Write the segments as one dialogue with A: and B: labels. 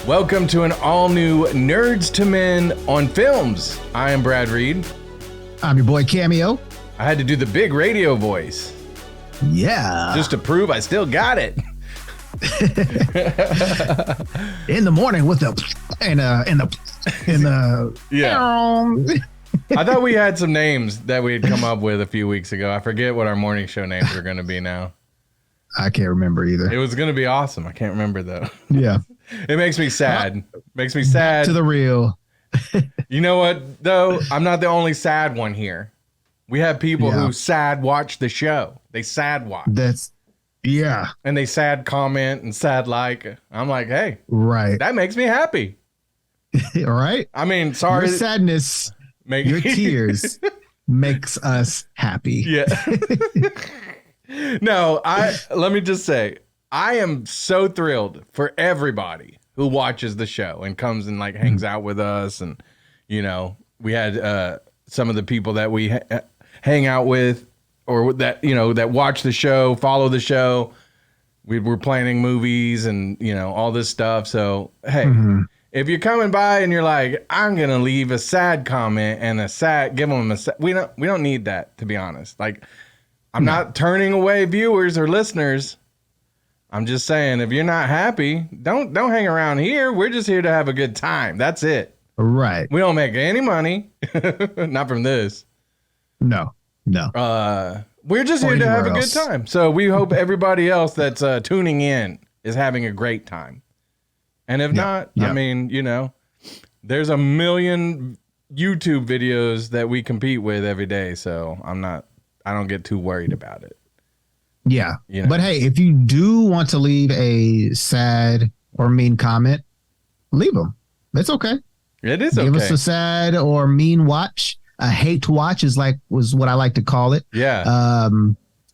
A: Welcome to an all-new Nerds to Men on Films. I am Brad Reed.
B: I'm your boy Cameo.
A: I had to do the big radio voice.
B: Yeah.
A: Just to prove I still got it.
B: In the morning with the
A: yeah. I thought we had some names that we had come up with a few weeks ago. I forget what our morning show names are going to be now.
B: I can't remember either.
A: It was going to be awesome. I can't remember though.
B: Yeah.
A: It makes me sad. Makes me sad.
B: To the real.
A: You know what though? I'm not the only sad one here. We have people who sad watch the show. They sad watch.
B: Yeah.
A: And they sad comment and sad like. I'm like, hey,
B: right.
A: That makes me happy.
B: All right.
A: I mean, sorry.
B: Your sadness, your tears makes us happy.
A: Yeah. No, let me just say, I am so thrilled for everybody who watches the show and comes and like hangs out with us. And, you know, we had some of the people that we hang out with or that, you know, that watch the show, follow the show. We were planning movies and, you know, all this stuff. So, hey, if you're coming by and you're like, I'm going to leave a sad comment and give them a sad, we don't need that, to be honest. Like, I'm not turning away viewers or listeners. I'm just saying, if you're not happy, don't hang around here. We're just here to have a good time. That's it.
B: Right.
A: We don't make any money. Not from this.
B: No.
A: We're just here to have a good time. So we hope everybody else that's tuning in is having a great time. And if not, I mean, you know, there's a million YouTube videos that we compete with every day. So I don't get too worried about it.
B: Yeah.
A: You know?
B: But hey, if you do want to leave a sad or mean comment, leave them. It's okay.
A: It is okay.
B: Give us a sad or mean watch. A hate watch was what I like to call it.
A: Yeah.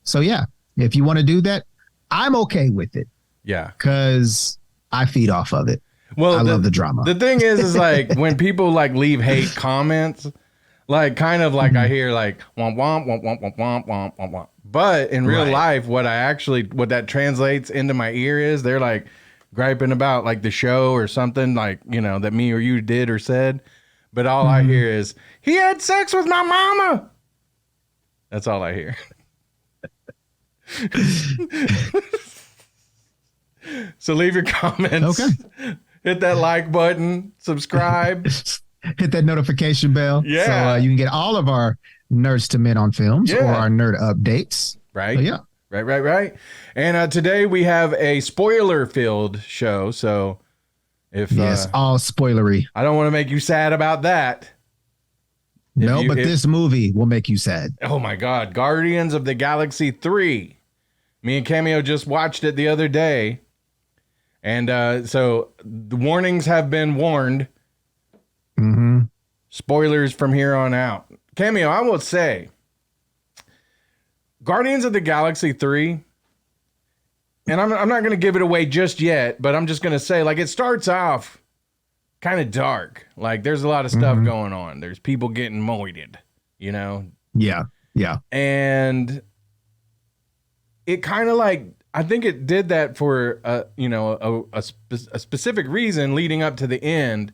B: So yeah, if you want to do that, I'm okay with it.
A: Yeah.
B: Because I feed off of it. Well, I love the drama.
A: The thing is like when people like leave hate comments, like kind of like I hear like womp womp womp womp womp womp womp womp womp. But in real life, what that translates into my ear is they're like griping about like the show or something like, you know, that me or you did or said. But all I hear is, he had sex with my mama. That's all I hear. So leave your comments. Okay. Hit that like button. Subscribe.
B: Hit that notification bell.
A: Yeah.
B: So you can get all of our Nerds to Men on Films or our nerd updates.
A: Right.
B: So, yeah.
A: Right. And today we have a spoiler-filled show. So
B: yes, all spoilery.
A: I don't want to make you sad about that.
B: But this movie will make you sad.
A: Oh my God. Guardians of the Galaxy 3. Me and Cameo just watched it the other day. And so the warnings have been warned. Spoilers from here on out. Cameo, I will say, Guardians of the Galaxy 3, and I'm not going to give it away just yet, but I'm just going to say, like, it starts off kind of dark. Like, there's a lot of stuff going on. There's people getting moited, you know?
B: Yeah.
A: And it kind of like, I think it did that for, a specific reason leading up to the end.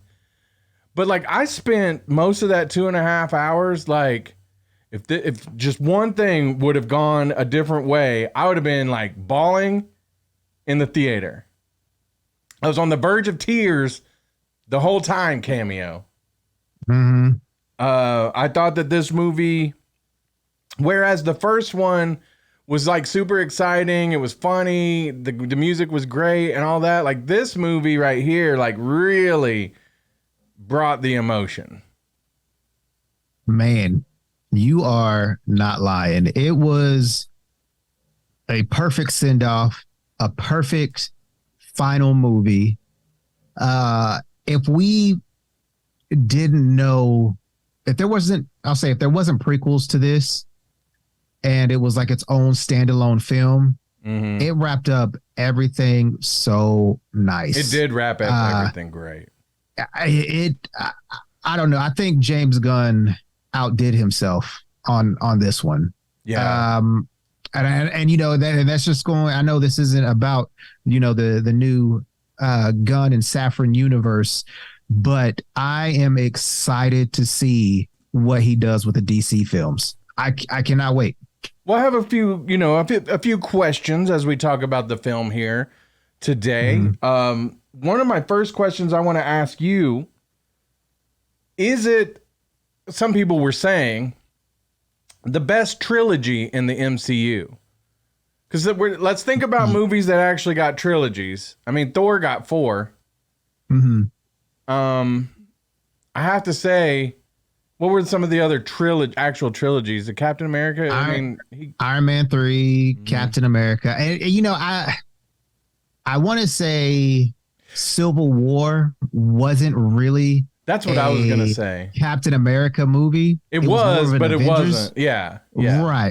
A: But, like, I spent most of that 2.5 hours, like, if just one thing would have gone a different way, I would have been, like, bawling in the theater. I was on the verge of tears the whole time, Cameo. I thought that this movie, whereas the first one was, like, super exciting, it was funny, the music was great and all that, like, this movie right here, like, really brought the emotion.
B: Man, you are not lying. It was a perfect send-off, a perfect final movie. If we didn't know, if there wasn't prequels to this and it was like its own standalone film, it wrapped up everything so nice.
A: It did wrap up everything great.
B: I don't know. I think James Gunn outdid himself on this one.
A: Yeah.
B: And you know, that's just going, I know this isn't about, you know, the new Gunn and Safran universe, but I am excited to see what he does with the DC films. I cannot wait.
A: Well, I have a few, a few questions as we talk about the film here today. One of my first questions I want to ask you, is it, some people were saying, the best trilogy in the MCU? Because let's think about movies that actually got trilogies. I mean, Thor got 4. I have to say, what were some of the other actual trilogies? The Captain America?
B: Iron Man 3, Captain America. And I want to say Civil War wasn't really.
A: That's what I was going to say.
B: Captain America movie.
A: It was but Avengers. It wasn't. Yeah.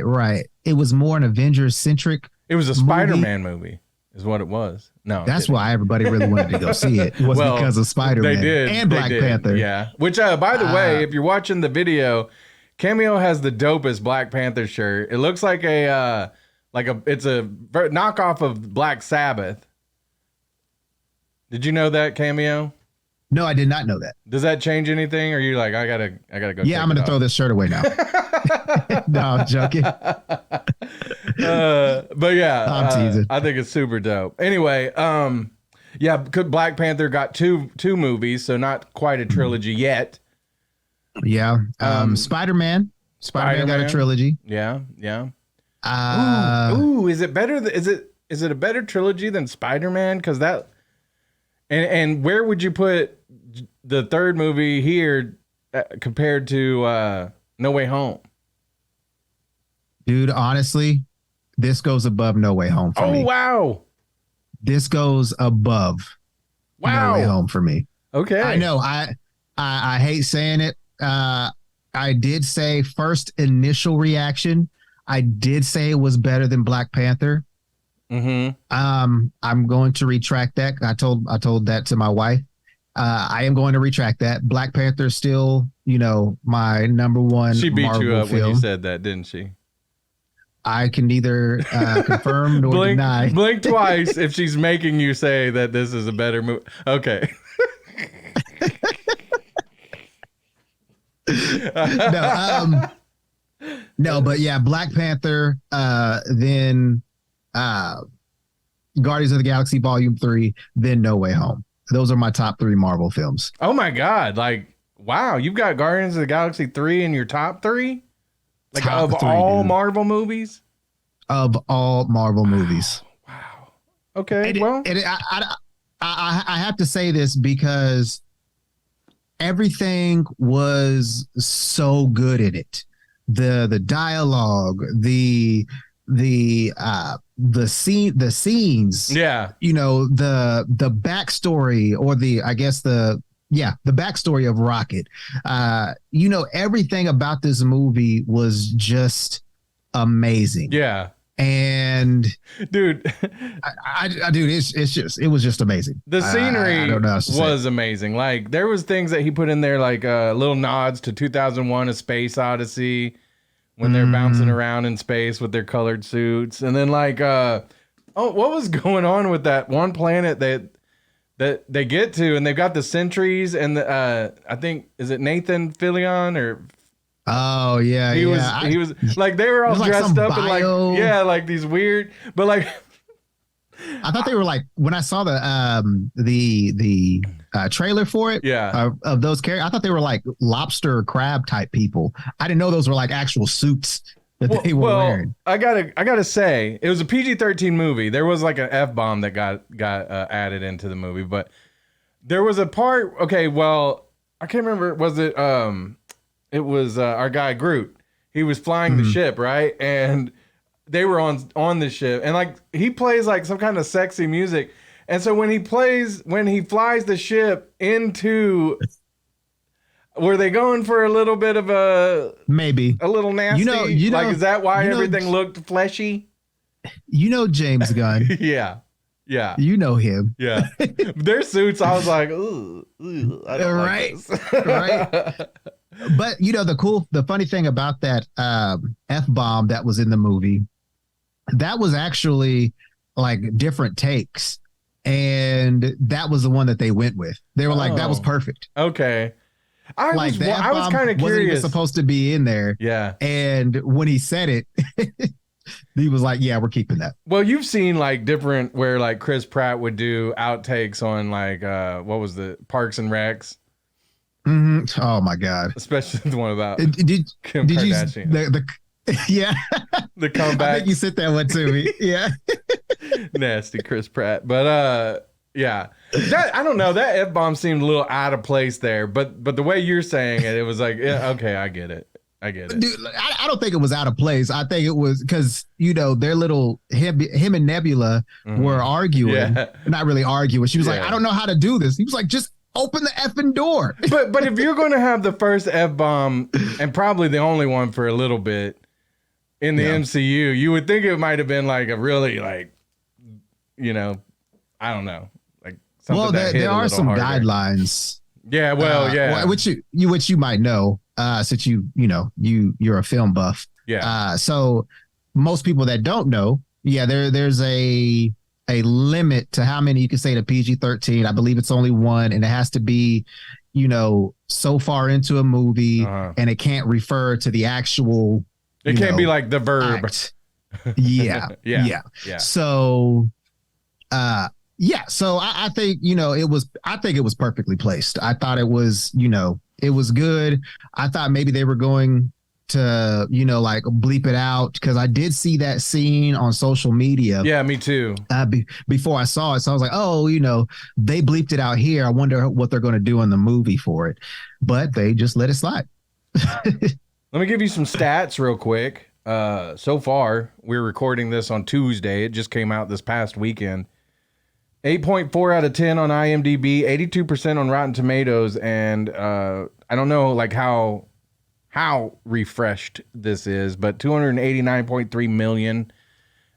B: Right. It was more an Avengers centric.
A: It was a Spider-Man movie, is what it was. No,
B: that's why everybody really wanted to go see it. Was because of Spider-Man.
A: They did,
B: and Black Panther.
A: Yeah. Which, by the way, if you're watching the video, Cameo has the dopest Black Panther shirt. It looks like it's a knockoff of Black Sabbath. Did you know that, Cameo?
B: No, I did not know that.
A: Does that change anything? Or are you like, I gotta go?
B: Yeah, I'm gonna throw this shirt away now. No, I'm joking.
A: But yeah,
B: I'm teasing.
A: I think it's super dope. Anyway, Black Panther got two movies, so not quite a trilogy yet.
B: Yeah. Spider-Man got a trilogy.
A: Yeah. Is it better? Is it a better trilogy than Spider-Man? Because that. And where would you put the third movie here compared to No Way Home?
B: Dude, honestly, this goes above No Way Home for me.
A: Oh, wow.
B: This goes above No Way Home for me.
A: Okay.
B: I know. I hate saying it. I did say first initial reaction, I did say it was better than Black Panther. I'm going to retract that. I told that to my wife. I am going to retract that. Black Panther is still, my number one.
A: She beat
B: Marvel
A: you up
B: film.
A: when you said that, didn't she?
B: I can neither confirm nor deny.
A: Blink twice if she's making you say that this is a better movie. Okay.
B: No, but yeah, Black Panther, then Guardians of the Galaxy Volume 3, then No Way Home. Those are my top 3 Marvel films.
A: Oh my God. Wow. You've got Guardians of the Galaxy 3 in your top 3? Top of 3, all dude. Marvel movies?
B: Of all Marvel movies.
A: Wow. Okay.
B: I have to say this because everything was so good in it. The dialogue, the scenes,
A: yeah,
B: the backstory or the backstory of Rocket, everything about this movie was just amazing.
A: Yeah.
B: And
A: dude,
B: it was just amazing.
A: The scenery was amazing. Like there was things that he put in there, like little nods to 2001: A Space Odyssey when they're bouncing around in space with their colored suits, and then what was going on with that one planet that they get to, and they've got the sentries and I think is it Nathan Fillion or.
B: Oh yeah,
A: he was like they were all dressed up in like these weird, but like
B: I thought they were like when I saw the trailer for it, of those characters, I thought they were like lobster crab type people. I didn't know those were like actual suits that they were wearing. I
A: gotta say it was a PG-13 movie. There was like an F-bomb that got added into the movie, but there was a part. Okay, well I can't remember. Was it It was our guy Groot. He was flying the ship, right? And they were on the ship, and like he plays like some kind of sexy music. And so when he flies the ship into, were they going for a little bit of a little nasty? Is that why everything looked fleshy?
B: James Gunn.
A: Yeah.
B: You know him.
A: Yeah. Their suits, I was like, ooh, I don't like this.
B: Right. But the funny thing about that F-bomb that was in the movie, that was actually like different takes. and that was the one that they went with. They were like, that was perfect.
A: Okay. I
B: Like
A: was kind of curious.
B: Wasn't even supposed to be in there.
A: Yeah.
B: And when he said it, he was like, yeah, we're keeping that.
A: Well, you've seen like different where like Chris Pratt would do outtakes on like what was the Parks and Recs?
B: Mm-hmm. Oh my God.
A: Especially the one about
B: Kim Kardashian. Yeah.
A: The comeback.
B: I think you sent that one to me. Yeah.
A: Nasty Chris Pratt. But yeah. That, I don't know. That F-bomb seemed a little out of place there, but the way you're saying it, it was like, yeah, okay, I get it. Dude,
B: I don't think it was out of place. I think it was because, you know, their little him and Nebula were arguing. Yeah. Not really arguing. She was like, I don't know how to do this. He was like, just open the effing door.
A: But if you're going to have the first F-bomb and probably the only one for a little bit in the MCU, you would think it might have been like a really like, you know, I don't know. Like something
B: well, there are some harder guidelines.
A: Yeah, well, yeah.
B: Which you might know, since you're a film buff.
A: Yeah.
B: So most people that don't know, there's a limit to how many you can say to PG-13. I believe it's only one, and it has to be, you know, so far into a movie, and it can't refer to the actual.
A: It can't be like the verb.
B: Yeah. So, so I think, you know, I think it was perfectly placed. I thought it was, you know, it was good. I thought maybe they were going to, you know, like bleep it out, because I did see that scene on social media.
A: Yeah, me too.
B: Before I saw it. So I was like, oh, you know, they bleeped it out here. I wonder what they're going to do in the movie for it. But they just let it slide.
A: Let me give you some stats real quick. So far, we're recording this on Tuesday. It just came out this past weekend. 8.4 out of 10 on IMDb, 82% on Rotten Tomatoes, and I don't know like how refreshed this is, but 289.3 million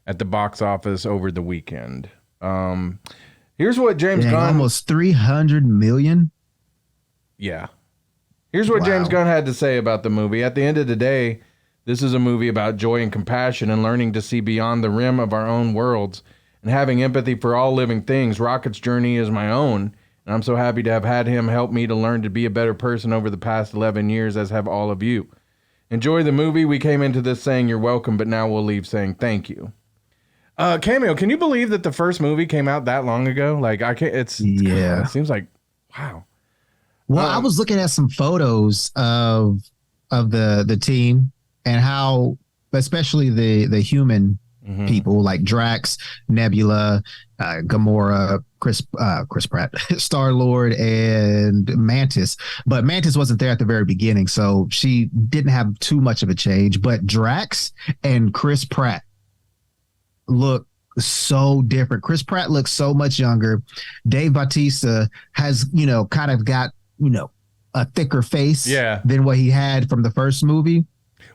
A: at the box office over the weekend. Here's what James Gunn,
B: almost 300 million.
A: Yeah. Here's what James Gunn had to say about the movie. At the end of the day, this is a movie about joy and compassion and learning to see beyond the rim of our own worlds and having empathy for all living things. Rocket's journey is my own, and I'm so happy to have had him help me to learn to be a better person over the past 11 years, as have all of you. Enjoy the movie. We came into this saying you're welcome, but now we'll leave saying thank you. Cameo, can you believe that the first movie came out that long ago? Like, I can't, it seems like, wow.
B: Well, I was looking at some photos of the team and how, especially the human people like Drax, Nebula, Gamora, Chris Pratt, Star-Lord, and Mantis. But Mantis wasn't there at the very beginning, so she didn't have too much of a change. But Drax and Chris Pratt look so different. Chris Pratt looks so much younger. Dave Bautista has, you know, kind of got, you know, a thicker face than what he had from the first movie.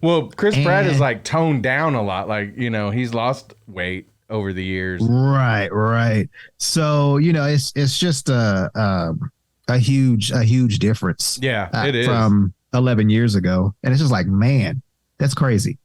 A: Well, Chris Pratt is like toned down a lot. Like, you know, he's lost weight over the years.
B: Right. So, you know, it's just a huge difference.
A: Yeah, it is
B: from 11 years ago. And it's just like, man, that's crazy.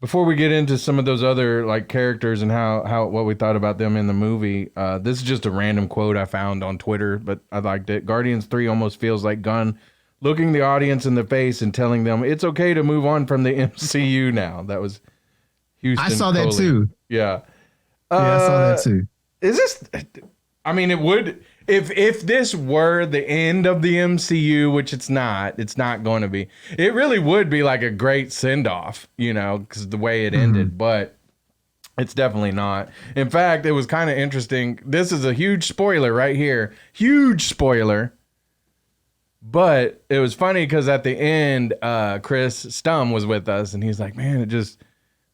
A: Before we get into some of those other like characters and how what we thought about them in the movie, this is just a random quote I found on Twitter, but I liked it. Guardians 3 almost feels like Gunn looking the audience in the face and telling them it's okay to move on from the MCU now. That was Houston.
B: I saw that too.
A: Yeah.
B: I saw that too.
A: Is this, I mean, it would, if this were the end of the MCU, which it's not going to be, it really would be like a great send off, you know, because the way it ended, but it's definitely not. In fact, it was kind of interesting. This is a huge spoiler right here. Huge spoiler. But it was funny because at the end, Chris Stum was with us and he's like, man, there's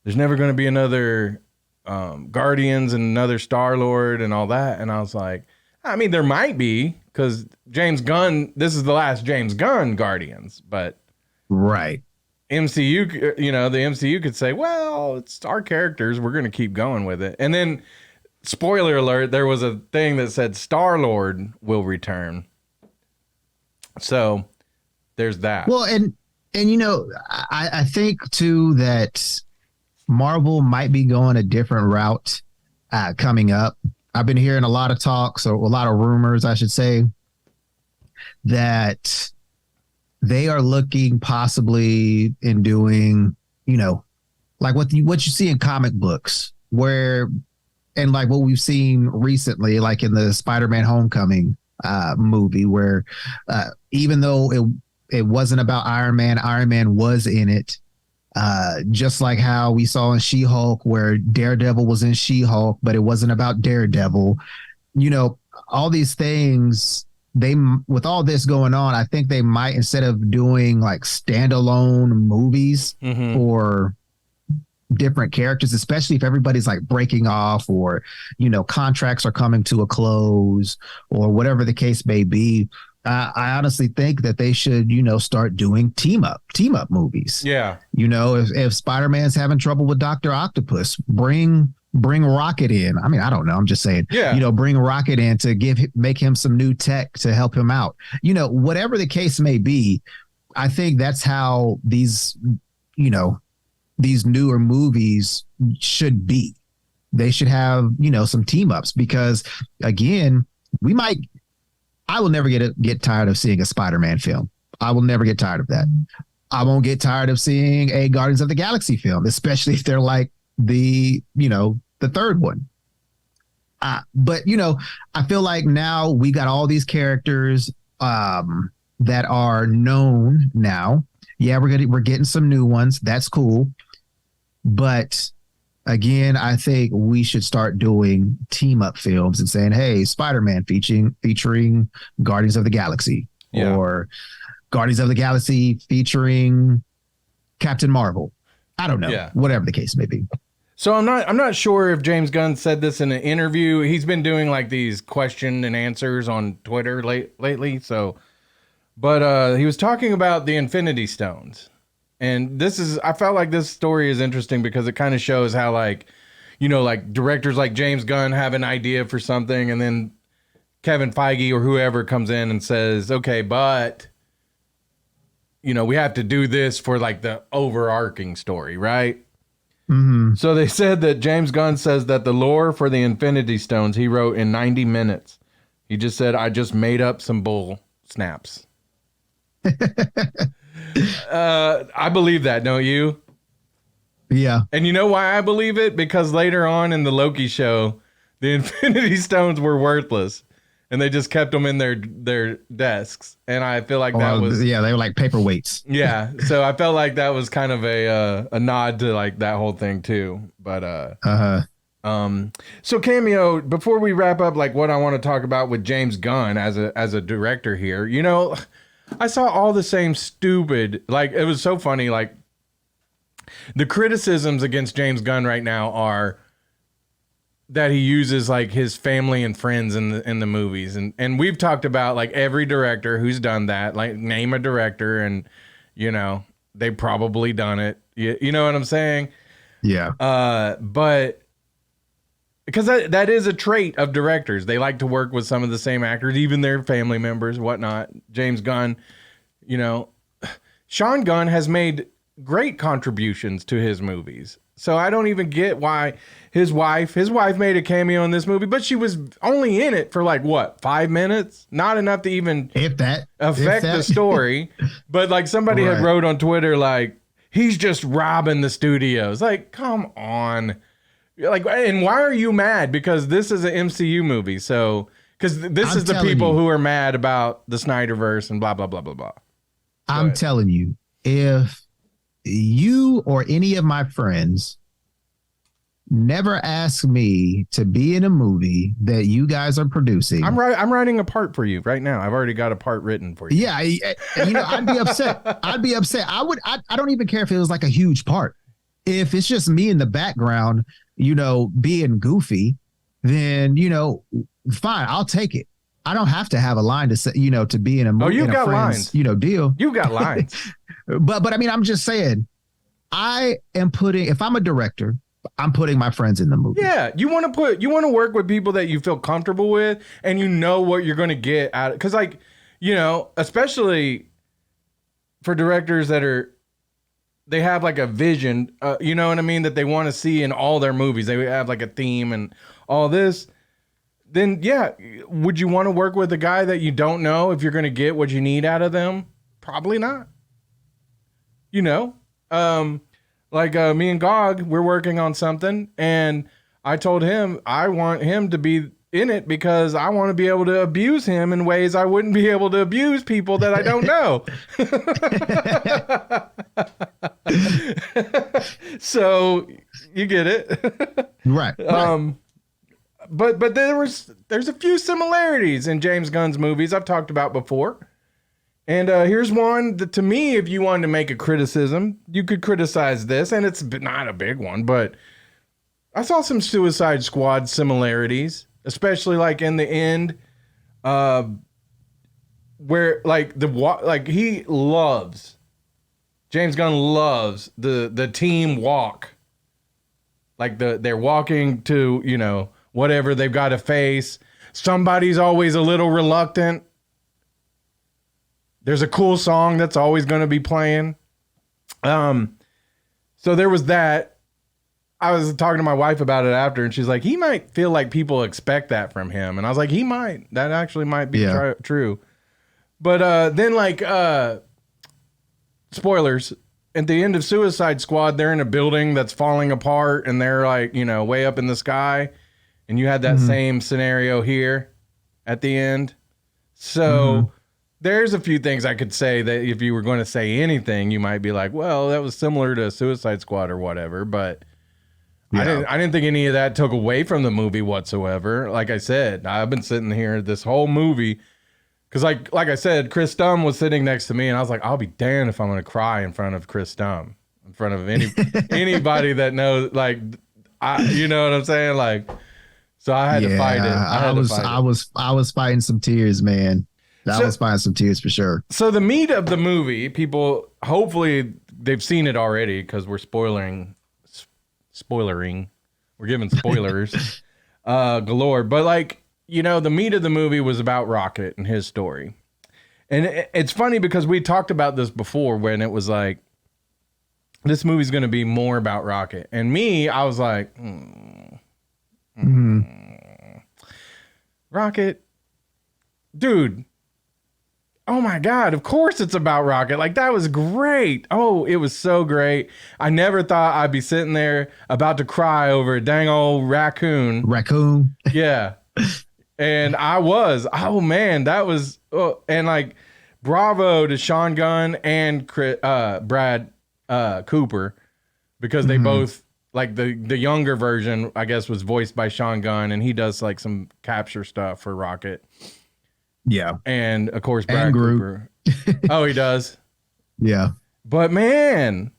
A: never going to be another Guardians and another Star-Lord and all that. And I was like, I mean, there might be, because James Gunn, this is the last James Gunn Guardians, but
B: right.
A: MCU, you know, the MCU could say, well, it's our characters. We're going to keep going with it. And then, spoiler alert, there was a thing that said Star-Lord will return. So there's that.
B: Well, and you know, I think too that Marvel might be going a different route coming up. I've been hearing a lot of talks or a lot of rumors, I should say, that they are looking possibly in doing, like what you see in comic books, where and like what we've seen recently, like in the Spider-Man Homecoming movie, where even though it wasn't about Iron Man was in it. Just like how we saw in She-Hulk, where Daredevil was in She-Hulk, but it wasn't about Daredevil. All these things, with all this going on, I think they might, instead of doing like standalone movies for different characters, especially if everybody's like breaking off or, contracts are coming to a close or whatever the case may be. I honestly think that they should, start doing team up movies.
A: Yeah.
B: If Spider-Man's having trouble with Dr. Octopus, bring Rocket in. I mean, I don't know. I'm just saying, bring Rocket in to make him some new tech to help him out. Whatever the case may be, I think that's how these newer movies should be. They should have, some team ups because again, I will never get tired of seeing a Spider-Man film. I will never get tired of that. I won't get tired of seeing a Guardians of the Galaxy film, especially if they're like the third one. But I feel like now we got all these characters that are known now. Yeah, we're getting some new ones. That's cool. But again, I think we should start doing team up films and saying, hey, Spider-Man featuring Guardians of the Galaxy or Guardians of the Galaxy featuring Captain Marvel. I don't know, whatever the case may be.
A: So I'm not sure if James Gunn said this in an interview. He's been doing like these question and answers on Twitter lately. So, but he was talking about the Infinity Stones. And I felt like this story is interesting because it kind of shows how like directors like James Gunn have an idea for something and then Kevin Feige or whoever comes in and says, okay, but we have to do this for like the overarching story, right? Mm-hmm. So they said that James Gunn says that the lore for the Infinity Stones he wrote in 90 minutes. He just said, I just made up some bull snaps. I believe that, don't you?
B: Yeah.
A: And you know why I believe it? Because later on in the Loki show, the Infinity Stones were worthless and they just kept them in their desks. And I feel like that was...
B: Yeah, they were like paperweights.
A: Yeah. So I felt like that was kind of a nod to like that whole thing too. But so Cameo, before we wrap up, like what I want to talk about with James Gunn as a director here, I saw all the same stupid, like it was so funny. Like the criticisms against James Gunn right now are that he uses like his family and friends in the movies. And we've talked about like every director who's done that, like name a director and, they've probably done it. You know what I'm saying?
B: Yeah.
A: But because that is a trait of directors. They like to work with some of the same actors, even their family members, whatnot. James Gunn, Sean Gunn has made great contributions to his movies. So I don't even get why his wife made a cameo in this movie, but she was only in it for like, 5 minutes? Not enough to even affect the story. But like somebody had wrote on Twitter, like, he's just robbing the studios. Like, come on. Like, and why are you mad? Because this is an MCU movie. So, because this is the people who are mad about the Snyderverse and blah, blah, blah, blah, blah.
B: I'm telling you, if you or any of my friends never ask me to be in a movie that you guys are producing,
A: I'm writing a part for you right now. I've already got a part written for you.
B: Yeah, I'd be upset. I'd be upset. I don't even care if it was like a huge part. If it's just me in the background, being goofy, then fine, I'll take it. I don't have to have a line to say, to be in a movie.
A: Oh, you got lines.
B: Deal.
A: You got lines.
B: But I mean, I'm just saying, if I'm a director, I'm putting my friends in the movie.
A: Yeah, you want to work with people that you feel comfortable with, and you know what you're going to get out of. Because, like, especially for directors they have like a vision, you know what I mean, that they want to see in all their movies. They have like a theme and all this. then yeah, would you want to work with a guy that you don't know if you're going to get what you need out of them? Probably not. You know, me and Gog, we're working on something, and I told him I want him to be in it because I want to be able to abuse him in ways I wouldn't be able to abuse people that I don't know. So you get it.
B: Right.
A: But there's a few similarities in James Gunn's movies I've talked about before. And here's one that, to me, if you wanted to make a criticism, you could criticize this, and it's not a big one, but I saw some Suicide Squad similarities, especially like in the end, where James Gunn loves the team walk, like they're walking to, you know, whatever they've got to face. Somebody's always a little reluctant. There's a cool song that's always going to be playing. So there was that. I was talking to my wife about it after, and she's like, he might feel like people expect that from him. And I was like, he might. That actually might be true. But then, spoilers, at the end of Suicide Squad, they're in a building that's falling apart, and they're like, you know, way up in the sky. And you had that same scenario here at the end. So there's a few things I could say that if you were going to say anything, you might be like, well, that was similar to Suicide Squad or whatever. But I didn't think any of that took away from the movie whatsoever. Like I said, I've been sitting here this whole movie because, like I said, Chris Dunn was sitting next to me, and I was like, I'll be damned if I'm going to cry in front of Chris Dunn, in front of anybody that knows, like, you know what I'm saying, like. So I had to fight it. I
B: was fighting some tears, man. I was fighting some tears for sure.
A: So the meat of the movie, people, hopefully they've seen it already because we're spoilering. We're giving spoilers galore. But like, you know, the meat of the movie was about Rocket and his story. And it's funny because we talked about this before when it was like, this movie's going to be more about Rocket. And me, I was like, Rocket, dude. Oh my God, of course it's about Rocket. Like, that was great. Oh, it was so great. I never thought I'd be sitting there about to cry over a dang old raccoon. Yeah. And I was. Oh man, that was, and like, bravo to Sean Gunn and Brad Cooper, because they both, like, the younger version, I guess, was voiced by Sean Gunn, and he does like some capture stuff for Rocket.
B: Yeah.
A: And of course, Brad Cooper. Oh, he does.
B: Yeah.
A: But man,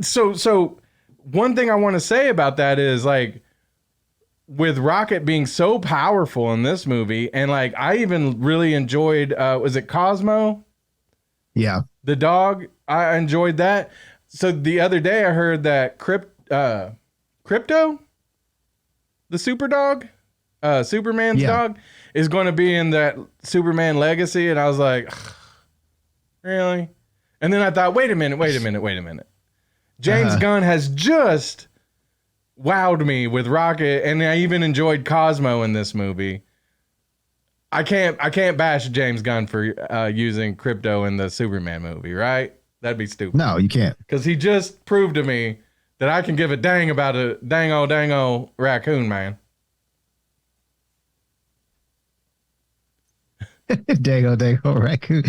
A: so one thing I want to say about that is, like, with Rocket being so powerful in this movie, and like, I even really enjoyed, was it Cosmo?
B: Yeah.
A: The dog. I enjoyed that. So the other day I heard that Crypto, the super dog, Superman's dog, is going to be in that Superman Legacy. And I was like, really? And then I thought, wait a minute. James Gunn has just wowed me with Rocket, and I even enjoyed Cosmo in this movie. I can't bash James Gunn for using Crypto in the Superman movie, right? That'd be stupid.
B: No, you can't.
A: Because he just proved to me that I can give a dang about a dango raccoon, man.
B: dango raccoon.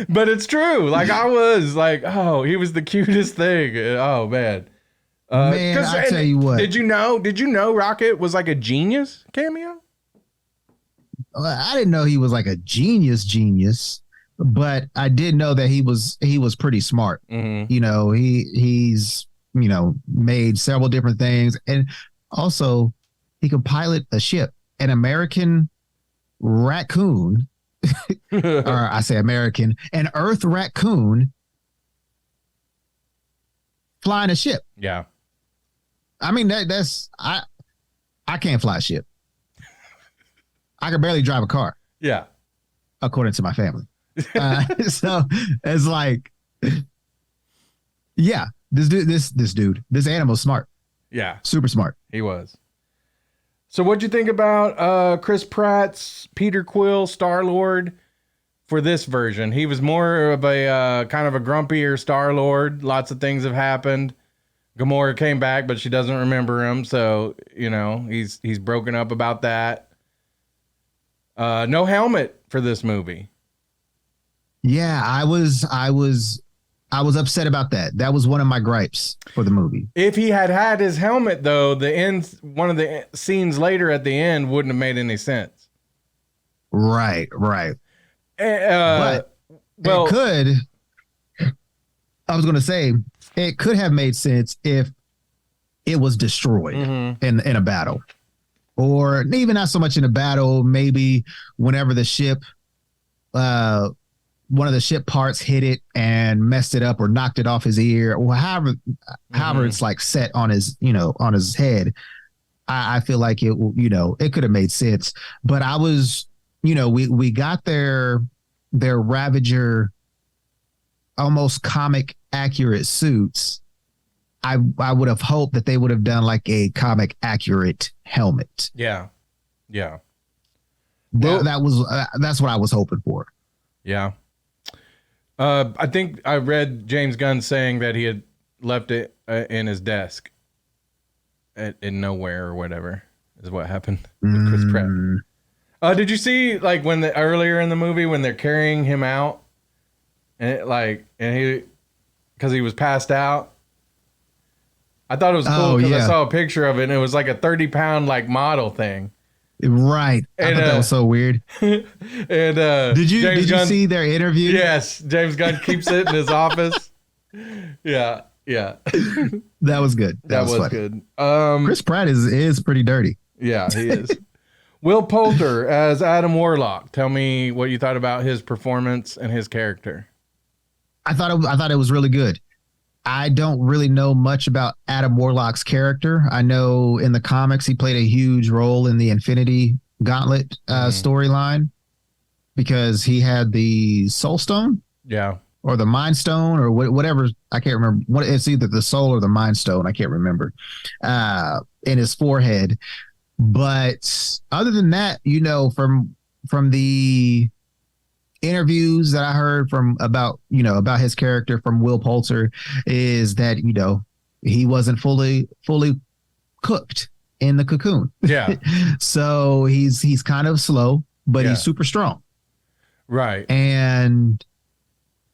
A: But it's true. Like, I was like, oh, he was the cutest thing. Oh man.
B: Man, I tell you what.
A: Did you know Rocket was like a genius cameo?
B: I didn't know he was like a genius, but I did know that he was pretty smart.
A: Mm-hmm.
B: You know, he's made several different things, and also he could pilot a ship. An American raccoon, or I say American, an Earth raccoon flying a ship.
A: Yeah.
B: I mean, that's I can't fly a ship. I can barely drive a car.
A: Yeah.
B: According to my family. So it's like, yeah, this animal's smart.
A: Yeah.
B: Super smart.
A: He was. So what'd you think about Chris Pratt's Peter Quill Star-Lord for this version? He was more of a kind of a grumpier Star-Lord. Lots of things have happened. Gamora came back, but she doesn't remember him, so he's broken up about that. No helmet for this movie.
B: Yeah, I was upset about that. That was one of my gripes for the movie.
A: If he had his helmet, though, one of the scenes later at the end wouldn't have made any sense.
B: Right. But it could. I was going to say it could have made sense if it was destroyed in a battle, or even not so much in a battle. Maybe whenever the ship, one of the ship parts hit it and messed it up or knocked it off his ear, or however it's like set on his, on his head. I feel like it could have made sense, but I was, we got their Ravager almost comic accurate suits. I would have hoped that they would have done like a comic accurate helmet.
A: Yeah.
B: That's what I was hoping for.
A: Yeah. I think I read James Gunn saying that he had left it in his desk in nowhere or whatever is what happened with Chris Pratt. Did you see like earlier in the movie when they're carrying him out and because he was passed out? I thought it was cool because I saw a picture of it and it was like a 30-pound like model thing.
B: Right. I thought that was so weird.
A: And
B: did you see their interview?
A: Yes. James Gunn keeps it in his office. Yeah.
B: That was good.
A: That was good.
B: Chris Pratt is pretty dirty.
A: Yeah, he is. Will Poulter as Adam Warlock. Tell me what you thought about his performance and his character.
B: I thought it was really good. I don't really know much about Adam Warlock's character. I know in the comics he played a huge role in the Infinity Gauntlet storyline because he had the Soul Stone.
A: Yeah.
B: Or the Mind Stone or whatever. I can't remember. It's either the Soul or the Mind Stone. I can't remember. In his forehead. But other than that, from the interviews that I heard about his character from Will Poulter is that, he wasn't fully cooked in the cocoon.
A: Yeah.
B: So he's kind of slow, but he's super strong.
A: Right.
B: And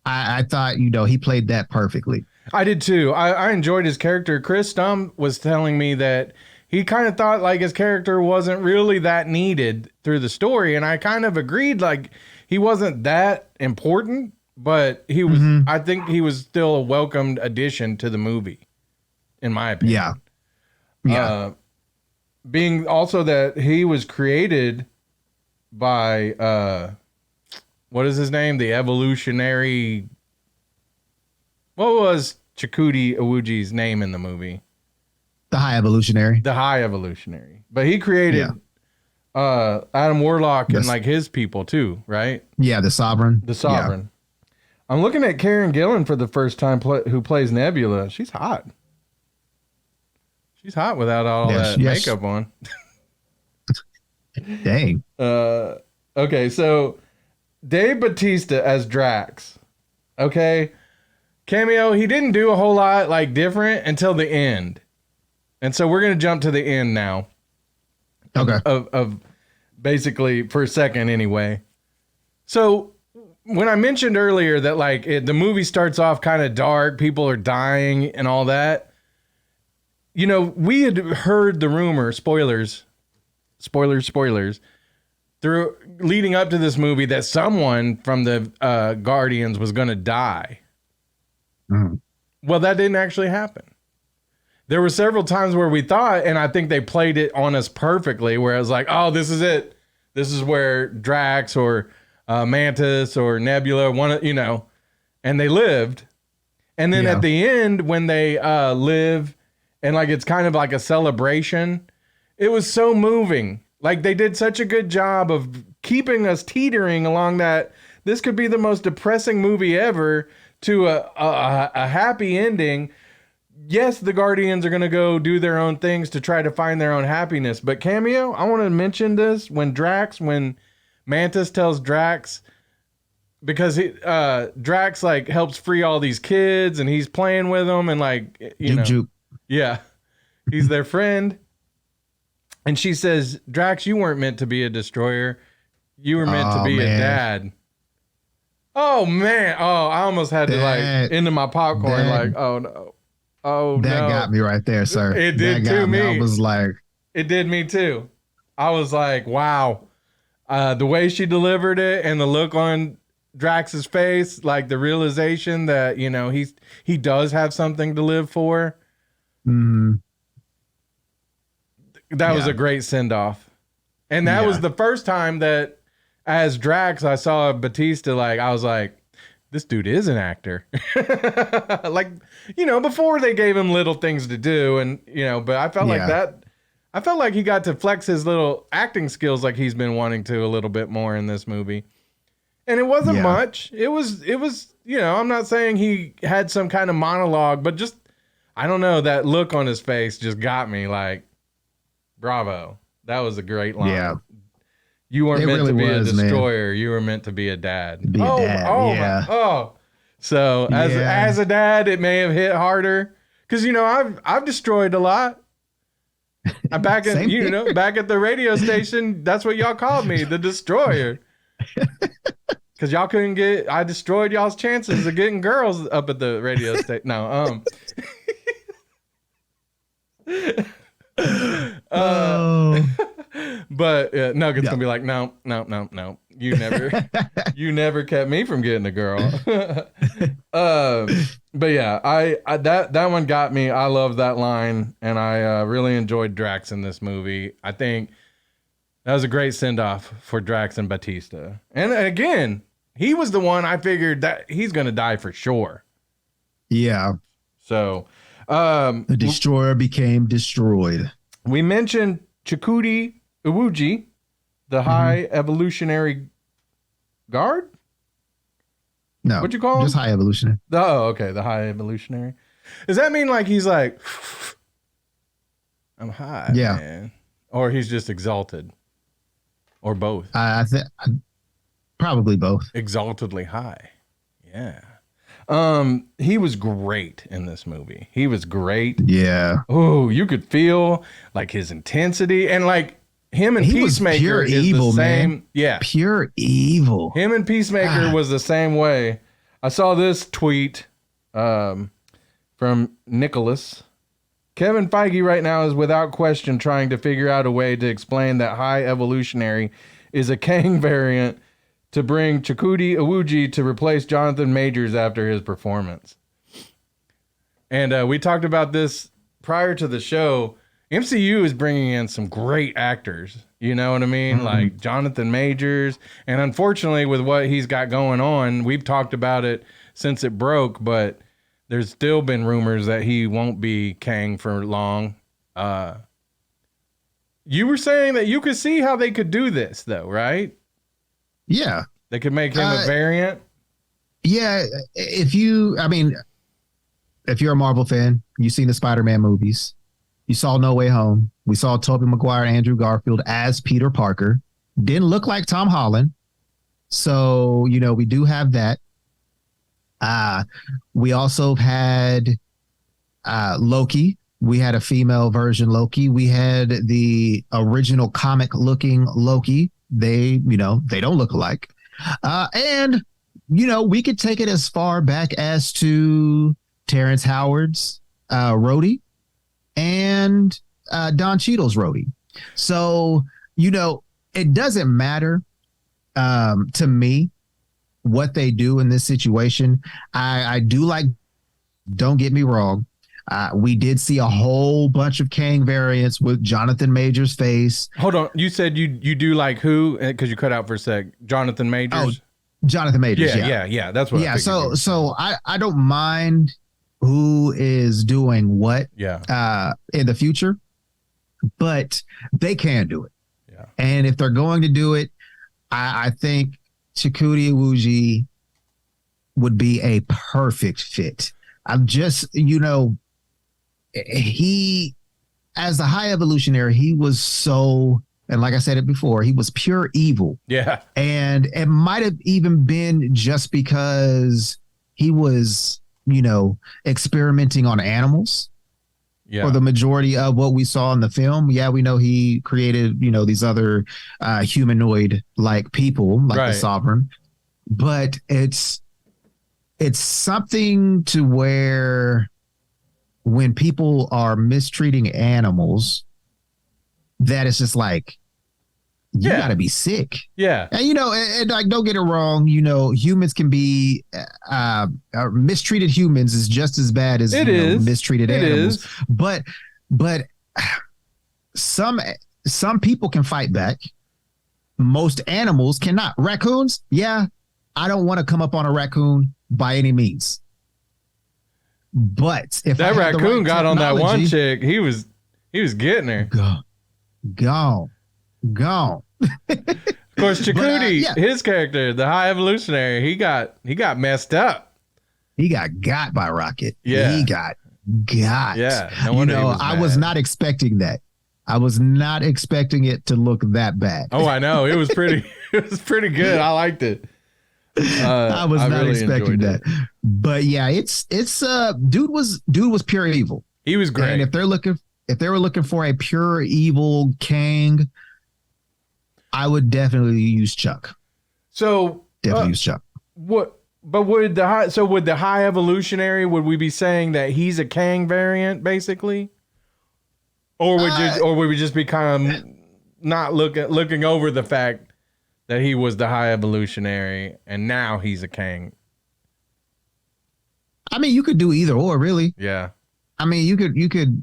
B: I thought, he played that perfectly.
A: I did too. I enjoyed his character. Chris Stump was telling me that he kind of thought like his character wasn't really that needed through the story. And I kind of agreed, like, he wasn't that important, but he was, I think he was still a welcomed addition to the movie, in my opinion.
B: Yeah.
A: Being also that he was created by, what is his name? The evolutionary. What was Chakudi Awuji's name in the movie?
B: The High Evolutionary.
A: The High Evolutionary. But he created Adam Warlock and like his people too, right?
B: Yeah, the Sovereign.
A: The Sovereign. Yeah. I'm looking at Karen Gillan for the first time, who plays Nebula. She's hot. She's hot without all that makeup on.
B: Dang.
A: Okay, so Dave Bautista as Drax. Okay. Cameo, he didn't do a whole lot like different until the end. And so we're going to jump to the end now.
B: Okay.
A: Of basically for a second anyway. So when I mentioned earlier that like the movie starts off kind of dark, people are dying and all that. We had heard the rumor, spoilers, through leading up to this movie that someone from the Guardians was going to die.
B: Mm-hmm.
A: Well, that didn't actually happen. There were several times where we thought, and I think they played it on us perfectly, where I was like, oh, this is it. This is where Drax or Mantis or Nebula, and they lived. And then at the end, when they live, and like it's kind of like a celebration, it was so moving. Like they did such a good job of keeping us teetering along that this could be the most depressing movie ever to a happy ending. yes, the Guardians are going to go do their own things to try to find their own happiness. But Cameo, I want to mention this when Mantis tells Drax, because Drax like helps free all these kids and he's playing with them and like,
B: Juke.
A: Yeah, he's their friend. And she says, Drax, you weren't meant to be a destroyer. You were meant to be a dad. Oh, man. Oh, I almost had to like into my popcorn. Like, oh, no. Oh,
B: that
A: no.
B: got me right there, sir.
A: It did to me.
B: I was like.
A: It did me too. I was like, wow. The way she delivered it and the look on Drax's face, like the realization that, he does have something to live for.
B: Mm.
A: That was a great send-off. And that was the first time that as Drax, I saw Batista, like, I was like, this dude is an actor. Like, before they gave him little things to do and, but I felt like that. I felt like he got to flex his little acting skills like he's been wanting to a little bit more in this movie. And it wasn't much. It was, I'm not saying he had some kind of monologue, but just, I don't know, that look on his face just got me like, bravo. That was a great line. Yeah. You weren't meant to be a destroyer. Man. You were meant to be a dad. So as a dad, it may have hit harder because I've destroyed a lot. I'm back at back at the radio station. That's what y'all called me, the destroyer. Because y'all couldn't I destroyed y'all's chances of getting girls up at the radio station. No, but Nugget's gonna be like, no. You never kept me from getting a girl. But yeah, I that one got me. I love that line, and I really enjoyed Drax in this movie. I think that was a great send off for Drax and Batista. And again, he was the one I figured that he's gonna die for sure.
B: Yeah.
A: So.
B: The destroyer became destroyed.
A: We mentioned Chakotay Iwuji, the High Evolutionary Guard?
B: No.
A: What'd you call him?
B: Just High Evolutionary.
A: Oh, okay. The High Evolutionary. Does that mean like he's like, I'm high, man? Or he's just exalted? Or both?
B: I think probably both.
A: Exaltedly high. Yeah. He was great in this movie. He was great.
B: Yeah.
A: Oh, you could feel like his intensity and like him and Peacemaker is evil, the same. Man. Yeah.
B: Pure evil.
A: Him and Peacemaker was the same way. I saw this tweet from Nicholas. Kevin Feige right now is without question trying to figure out a way to explain that High Evolutionary is a Kang variant to bring Chakotay Iwuji to replace Jonathan Majors after his performance. And we talked about this prior to the show. MCU is bringing in some great actors. You know what I mean? Mm-hmm. Like Jonathan Majors. And unfortunately, with what he's got going on, we've talked about it since it broke, but there's still been rumors that he won't be Kang for long. You were saying that you could see how they could do this, though, right?
B: Yeah.
A: They could make him a variant.
B: Yeah. If you're a Marvel fan, you've seen the Spider-Man movies. You saw No Way Home. We saw Tobey Maguire and Andrew Garfield as Peter Parker. Didn't look like Tom Holland. So, we do have that. We also had Loki. We had a female version Loki. We had the original comic looking Loki. They don't look alike. And we could take it as far back as to Terrence Howard's Rhodey and Don Cheadle's Rhodey. So, it doesn't matter to me what they do in this situation. I do like, don't get me wrong, we did see a whole bunch of Kang variants with Jonathan Majors' face.
A: Hold on. You said you do like who? Because you cut out for a sec. Jonathan Majors?
B: Oh, Jonathan Majors.
A: Yeah. That's what I
B: so I don't mind who is doing what in the future, but they can do it. Yeah. And if they're going to do it, I think Chakotay Iwuji would be a perfect fit. I'm just, he, as the High Evolutionary, he was so, and like I said it before, he was pure evil.
A: Yeah.
B: And it might have even been just because he was, experimenting on animals for the majority of what we saw in the film. Yeah, we know he created, these other humanoid like people, like the Sovereign, but it's something to where when people are mistreating animals, that it's just like, you got to be sick.
A: Yeah.
B: And, and like, don't get it wrong. Humans can be mistreated. Humans is just as bad as mistreated animals. But some people can fight back. Most animals cannot. Raccoons. Yeah. I don't want to come up on a raccoon by any means. But if
A: that raccoon got on that one chick, he was getting her.
B: Gone.
A: Of course, Chakotay, his character, the High Evolutionary, he got messed up.
B: He got by Rocket.
A: Yeah,
B: he got.
A: Yeah, no wonder
B: I was not expecting that. I was not expecting it to look that bad.
A: Oh, I know. It was pretty. It was pretty good. I liked it.
B: I was not really expecting that. But yeah, it's dude was pure evil.
A: He was great.
B: And if they were looking for a pure evil Kang, I would definitely use Chuck.
A: So
B: definitely use Chuck.
A: What? But would the High Evolutionary, would we be saying that he's a Kang variant basically, or would we just be kind of not looking over the fact that he was the High Evolutionary and now he's a Kang?
B: I mean, you could do either or, really.
A: Yeah.
B: I mean, you could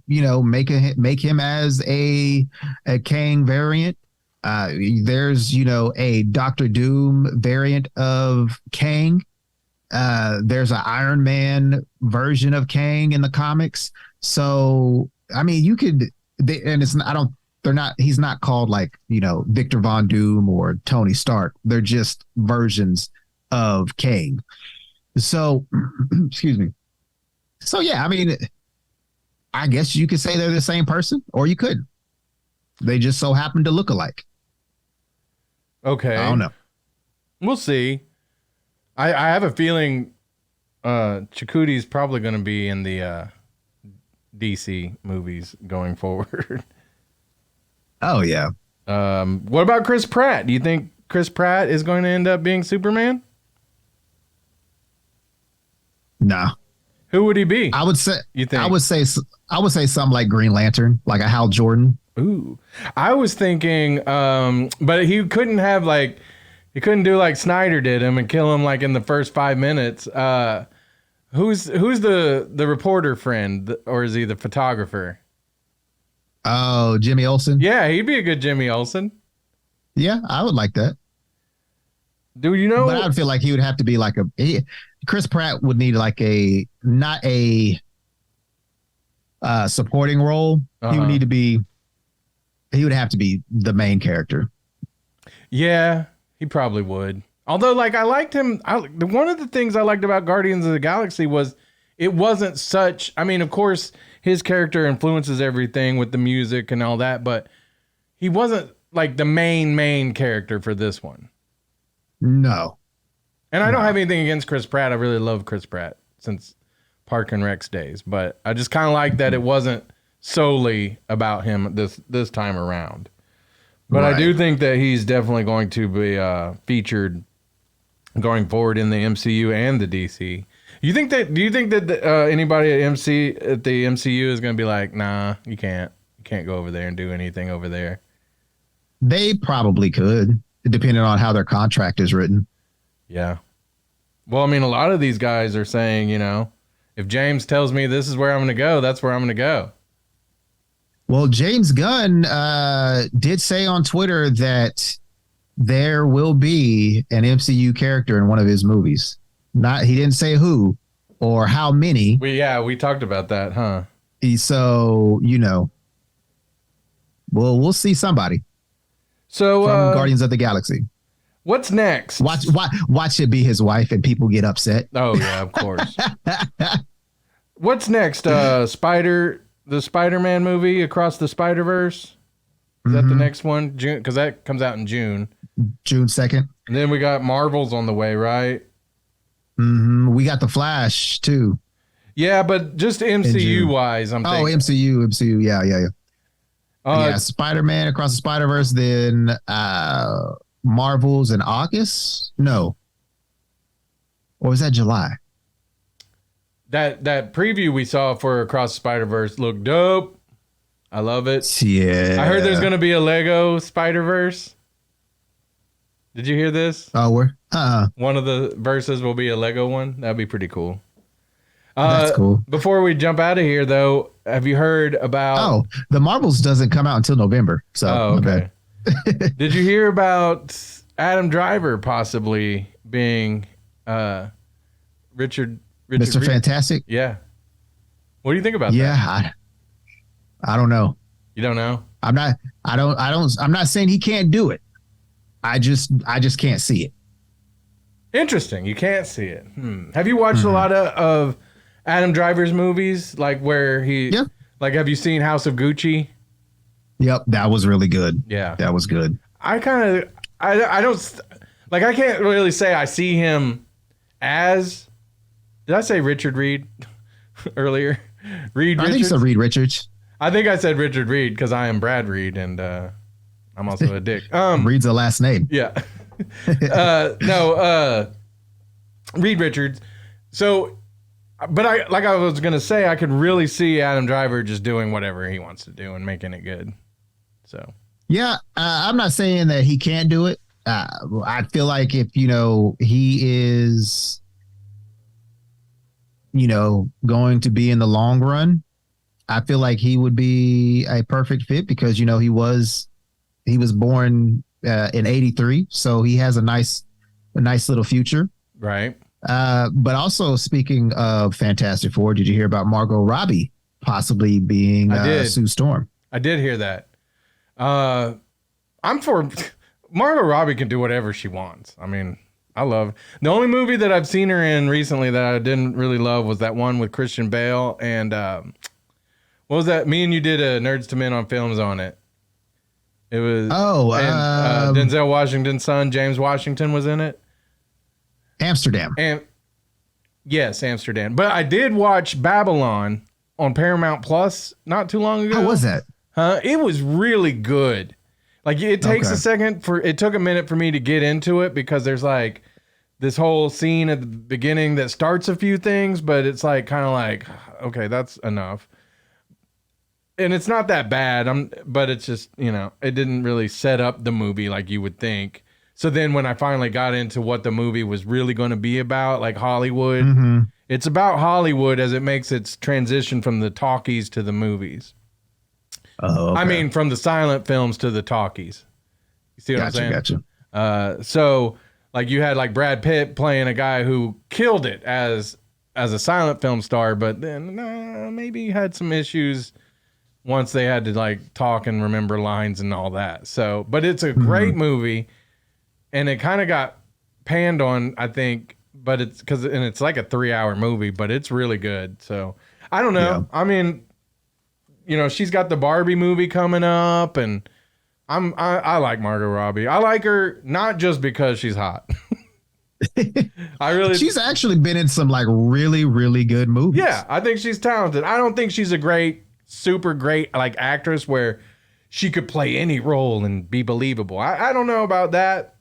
B: make him as a Kang variant. There's a Doctor Doom variant of Kang. There's an Iron Man version of Kang in the comics. So I mean, you could, and it's he's not called like Victor Von Doom or Tony Stark. They're just versions of Kang. So excuse me. So yeah, I mean, I guess you could say they're the same person, or you could. They just so happen to look alike.
A: Okay.
B: I don't know.
A: We'll see. I have a feeling Chakotay's probably going to be in the DC movies going forward.
B: Oh, yeah.
A: What about Chris Pratt? Do you think Chris Pratt is going to end up being Superman?
B: Nah.
A: Who would he be?
B: I would say.
A: You think?
B: I would say something like Green Lantern, like a Hal Jordan.
A: Ooh, I was thinking, but he couldn't do like Snyder did him and kill him like in the first 5 minutes. Who's the reporter friend, or is he the photographer?
B: Oh, Jimmy Olsen.
A: Yeah, he'd be a good Jimmy Olsen.
B: Yeah, I would like that.
A: Do you know?
B: But I would feel like he would have to be like Chris Pratt would need like not a supporting role. He would need to be. He would have to be the main character.
A: Yeah, he probably would. Although, like, I liked him. One of the things I liked about Guardians of the Galaxy was it wasn't such. I mean, of course, his character influences everything with the music and all that, but he wasn't like the main character for this one.
B: No.
A: And I don't have anything against Chris Pratt. I really love Chris Pratt since Park and Rec's days, but I just kind of like that it wasn't solely about him this time around. But right. I do think that he's definitely going to be featured going forward in the MCU and the DC. Do you think that anybody at the MCU is going to be like, nah, you can't go over there and do anything over there?
B: They probably could, depending on how their contract is written.
A: Yeah. Well, I mean, a lot of these guys are saying, if James tells me this is where I'm going to go, that's where I'm going to go.
B: Well, James Gunn did say on Twitter that there will be an MCU character in one of his movies. He didn't say who or how many.
A: We talked about that, huh?
B: So, we'll see somebody.
A: So
B: from Guardians of the Galaxy.
A: What's next?
B: Watch it be his wife and people get upset.
A: Oh yeah, of course. What's next? the Spider-Man movie, Across the Spider-Verse? Is that the next one? June, because that comes out in June.
B: June 2nd.
A: And then we got Marvel's on the way, right?
B: We got the Flash too.
A: Yeah, but just MCU wise, I'm thinking.
B: MCU. Yeah. Spider-Man Across the Spider-Verse, then Marvel's in August? No. Or was that July?
A: That preview we saw for Across the Spider-Verse looked dope. I love it.
B: Yeah.
A: I heard there's going to be a Lego Spider-Verse. Did you hear this?
B: Oh, where?
A: One of the verses will be a Lego one. That'd be pretty cool.
B: That's cool.
A: Before we jump out of here, though, have you heard about...
B: Oh, the Marvels doesn't come out until November. So,
A: okay. Did you hear about Adam Driver possibly being Richard
B: Mr.
A: Reed?
B: Fantastic?
A: Yeah. What do you think about that?
B: Yeah, I don't know.
A: You don't know?
B: I'm not saying he can't do it. I just can't see it.
A: Interesting. You can't see it. Have you watched a lot of Adam Driver's movies? Like where he...
B: Yeah.
A: Like, have you seen House of Gucci?
B: Yep, that was really good.
A: Yeah.
B: That was good.
A: I don't... Like, I can't really say I see him as... Did I say Richard Reed earlier? Reed Richards?
B: I think so, Reed Richards.
A: I think I said Richard Reed because I am Brad Reed and I'm also a dick.
B: Reed's a last name.
A: Yeah. Reed Richards. So, but I was going to say, I could really see Adam Driver just doing whatever he wants to do and making it good. So,
B: yeah, I'm not saying that he can't do it. I feel like if, he is, going to be in the long run, I feel like he would be a perfect fit because, he was born in 83. So he has a nice little future.
A: right.
B: But also speaking of Fantastic Four, did you hear about Margot Robbie possibly being Sue Storm?
A: I did hear that. I'm for Margot Robbie can do whatever she wants. I mean, I love the only movie that I've seen her in recently that I didn't really love was that one with Christian Bale and what was that? Me and you did a Nerds to Men on Films on it. It was Denzel Washington's son, James Washington, was in it.
B: Amsterdam.
A: And yes, Amsterdam. But I did watch Babylon on Paramount Plus not too long ago.
B: How was that?
A: It was really good. Like it takes it took a minute for me to get into it because there's like this whole scene at the beginning that starts a few things, but it's like kind of like, okay, that's enough. And it's not that bad. But it's just, it didn't really set up the movie like you would think. So then when I finally got into what the movie was really going to be about, like Hollywood, it's about Hollywood as it makes its transition from the talkies to the movies.
B: Oh, okay.
A: I mean, from the silent films to the talkies. You see what I'm saying?
B: Gotcha.
A: So like you had like Brad Pitt playing a guy who killed it as a silent film star, but then maybe had some issues once they had to like talk and remember lines and all that. So, but it's a great movie. And it kind of got panned on, I think, but it's like a 3-hour movie, but it's really good. So I don't know. Yeah. I mean, she's got the Barbie movie coming up, and I like Margot Robbie. I like her not just because she's hot.
B: She's actually been in some like really, really good movies.
A: Yeah, I think she's talented. I don't think she's a super great like actress where she could play any role and be believable. I don't know about that.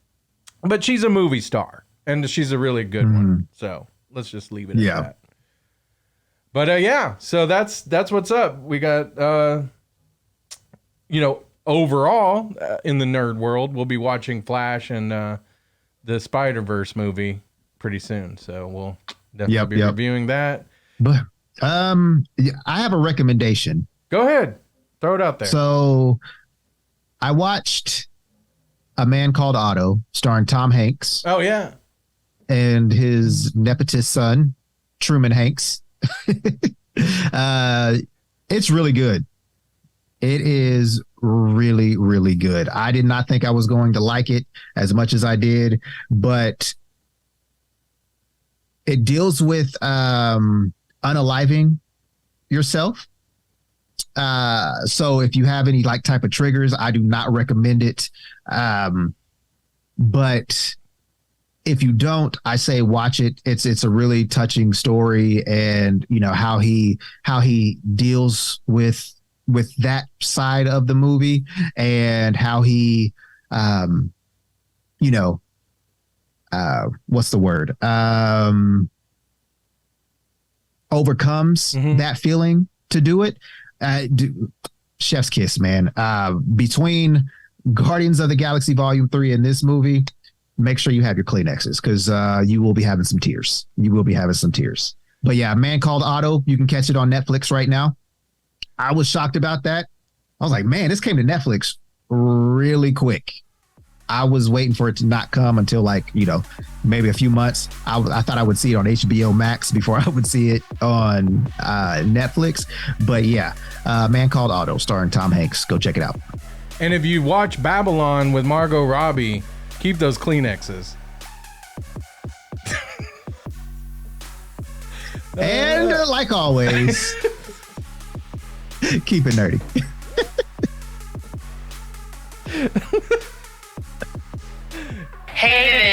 A: But she's a movie star, and she's a really good one. So let's just leave it at that. But so that's what's up. We got, overall in the nerd world, we'll be watching Flash and the Spider-Verse movie pretty soon. So we'll definitely be reviewing that.
B: But I have a recommendation.
A: Go ahead, throw it out there.
B: So I watched A Man Called Otto, starring Tom Hanks.
A: Oh, yeah.
B: And his nepotist son, Truman Hanks. It's really good. It is really, really good. I did not think I was going to like it as much as I did, but it deals with unaliving yourself. So if you have any like type of triggers, I do not recommend it. But if you don't, I say watch it. It's a really touching story, and you know how he deals with that side of the movie, and how he you know what's the word, overcomes that feeling to do it. Chef's kiss, man. Between Guardians of the Galaxy Volume 3 and this movie, make sure you have your Kleenexes, because you will be having some tears. But yeah, Man Called Otto, you can catch it on Netflix right now. I was shocked about that. I was like, man, this came to Netflix really quick. I was waiting for it to not come until like, you know, maybe a few months. I thought I would see it on HBO Max before I would see it on Netflix. But yeah, Man Called Otto, starring Tom Hanks. Go check it out.
A: And if you watch Babylon with Margot Robbie, keep those Kleenexes.
B: And like always, keep it nerdy.
C: Hey